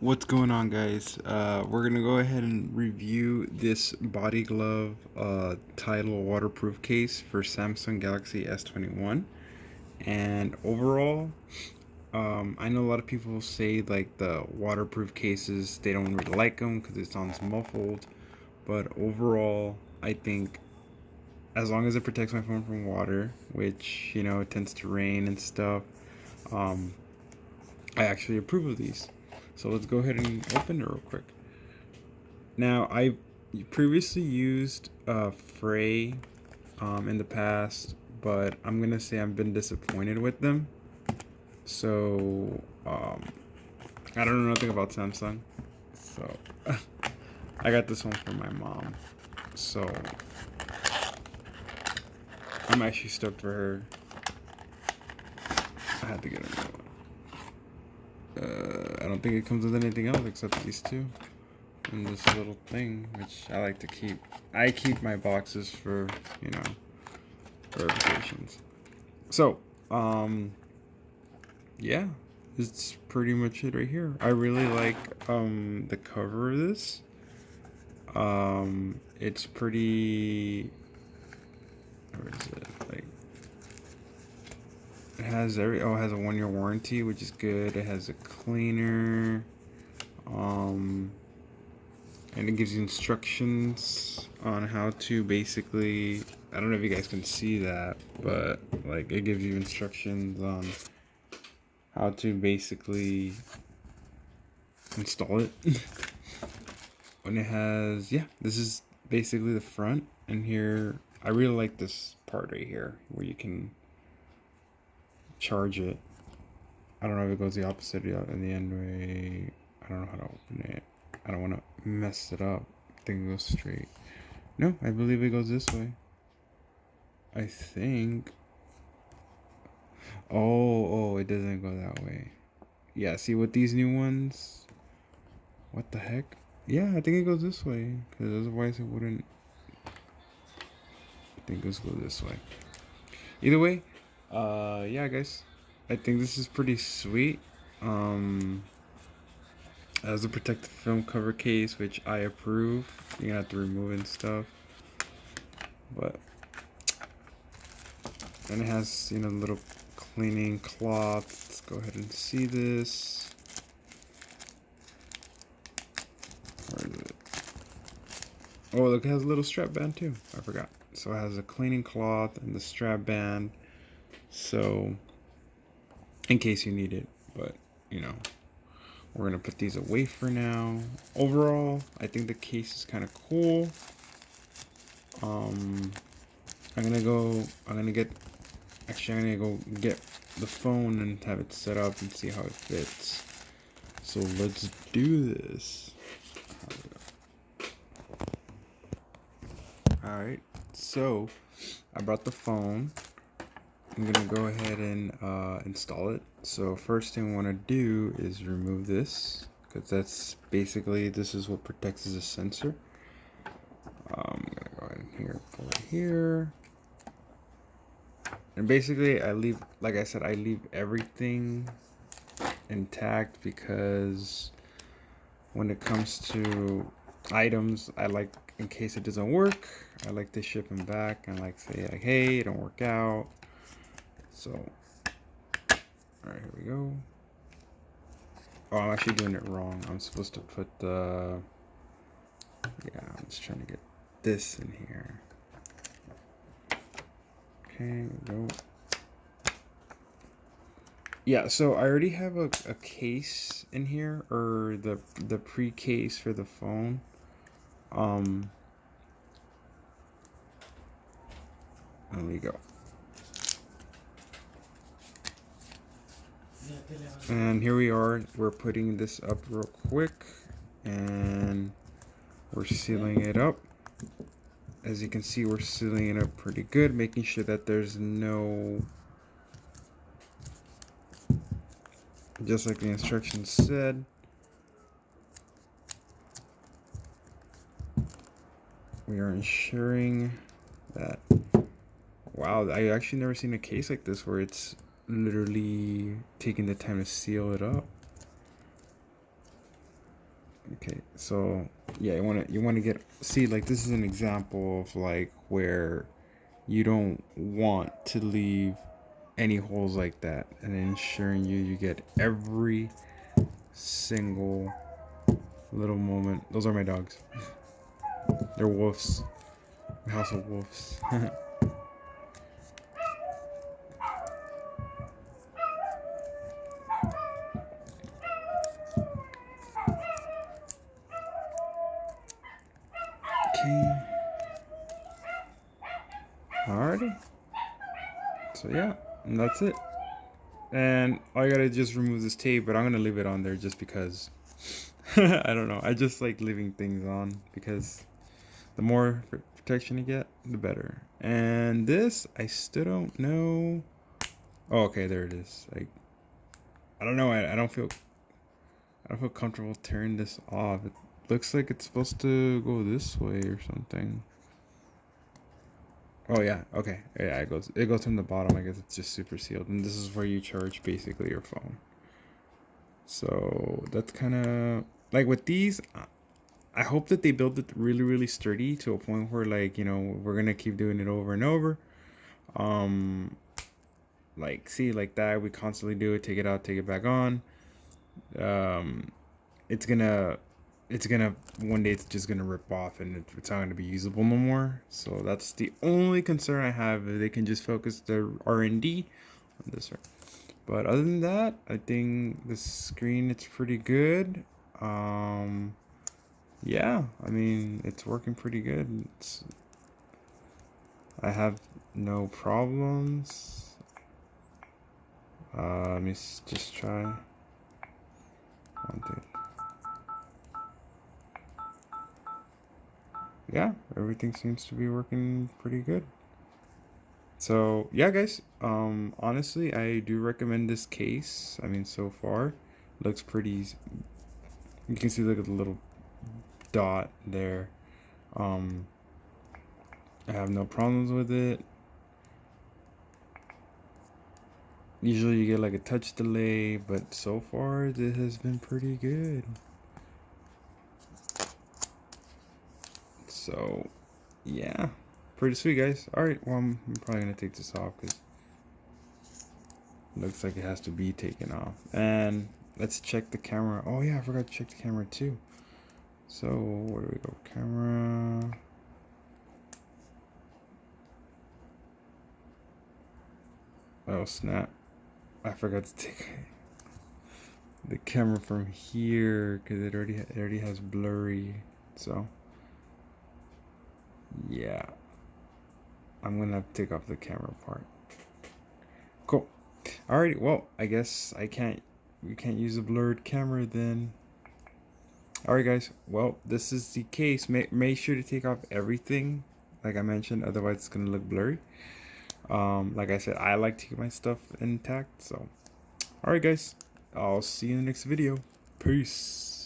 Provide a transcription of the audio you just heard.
What's going on, guys? We're gonna go ahead and review this body glove Tidal waterproof case for Samsung Galaxy S21. And overall, I know a lot of people say like the waterproof cases they don't really like them because it sounds muffled. But overall, I think as long as it protects my phone from water, which it tends to rain and stuff, um, I actually approve of these. So let's go ahead and open it real quick. Now, I previously used Frey in the past, but I'm gonna say I've been disappointed with them. So I don't know nothing about Samsung. So I got this one from my mom. So I'm actually stoked for her. I had to get a new one. I don't think it comes with anything else except these two and this little thing, which I like to keep. I keep my boxes for verifications. So, yeah, it's pretty much it right here. I really like the cover of this. It's pretty. Where is it? Like, it has it has a 1 year warranty, which is good. It has a cleaner. Um, and it gives you instructions on how to basically. I don't know if you guys can see that, but like it gives you instructions on how to basically install it. And it has, yeah, this is basically the front. And here, I really like this part right here where you can charge it. I don't know if it goes the opposite in the end way. I don't know how to open it. I don't want to mess it up. I think it goes straight. No, I believe it goes this way. I think. Oh, it doesn't go that way. Yeah, see with these new ones. What the heck? Yeah, I think it goes this way. Because otherwise it wouldn't. I think it goes this way. Either way, yeah, guys. I think this is pretty sweet. As a protective film cover case, which I approve. You're gonna have to remove and stuff. But and it has little cleaning cloth. Let's go ahead and see this. Where is it? Oh, look, it has a little strap band too. I forgot. So it has a cleaning cloth and the strap band. So in case you need it, but we're gonna put these away for now. Overall, I think the case is kind of cool. I'm gonna get the phone and have it set up and see how it fits. So let's do this. Alright, so I brought the phone. I'm gonna go ahead and install it. So first thing I want to do is remove this, because this is what protects as a sensor. I'm gonna go ahead and pull it here. And basically I leave everything intact because when it comes to items, in case it doesn't work, I like to ship them back and say hey, it don't work out. So alright, here we go. Oh, I'm actually doing it wrong. I'm supposed to put I'm just trying to get this in here. Okay, here we go. Yeah, so I already have a case in here, or the pre-case for the phone. There we go. And here we are. We're putting this up real quick, and we're sealing it up. As you can see, we're sealing it up pretty good, making sure that there's no, just like the instructions said. We are ensuring that, wow, I actually never seen a case like this where it's literally taking the time to seal it up. Okay, so yeah, you wanna get see, like, this is an example of like where you don't want to leave any holes like that, and ensuring you get every single little moment. Those are my dogs. They're wolves. House of wolves. Okay. Alrighty. So yeah, and that's it. And I gotta just remove this tape, but I'm gonna leave it on there just because I don't know. I just like leaving things on because the more protection you get, the better. And this, I still don't know. Oh, okay, there it is. Like, I don't know. I don't feel comfortable turning this off. It looks like it's supposed to go this way or something. Oh yeah, okay. Yeah, it goes from the bottom. I guess it's just super sealed. And this is where you charge basically your phone. So that's kind of like with these. I hope that they build it really, really sturdy to a point where, like, we're gonna keep doing it over and over. Um, like, see, like that, we constantly do it, take it out, take it back on. Um, it's gonna, it's gonna one day it's just gonna rip off and it's not gonna be usable no more. So that's the only concern I have. If they can just focus their R&D on this, right? But other than that, I think the screen it's pretty good. Yeah, I mean, it's working pretty good. I have no problems. Let me just try. One, two. Yeah, everything seems to be working pretty good. So yeah, guys. Honestly, I do recommend this case. I mean, so far, looks pretty. You can see, look at the little dot there. Um, I have no problems with it. Usually you get like a touch delay, but so far this has been pretty good. So yeah, pretty sweet, guys. All right, well, I'm probably gonna take this off because it looks like it has to be taken off. And let's check the camera. Oh yeah, I forgot to check the camera too. So where do we go? Camera. Oh snap! I forgot to take the camera from here because it already has blurry. So yeah, I'm gonna have to take off the camera part. Cool. Alrighty, well, I guess we can't use a blurred camera then. Alright guys, well, this is the case. Make sure to take off everything, like I mentioned, otherwise it's gonna look blurry. Like I said, I like to keep my stuff intact, so. Alright guys, I'll see you in the next video. Peace.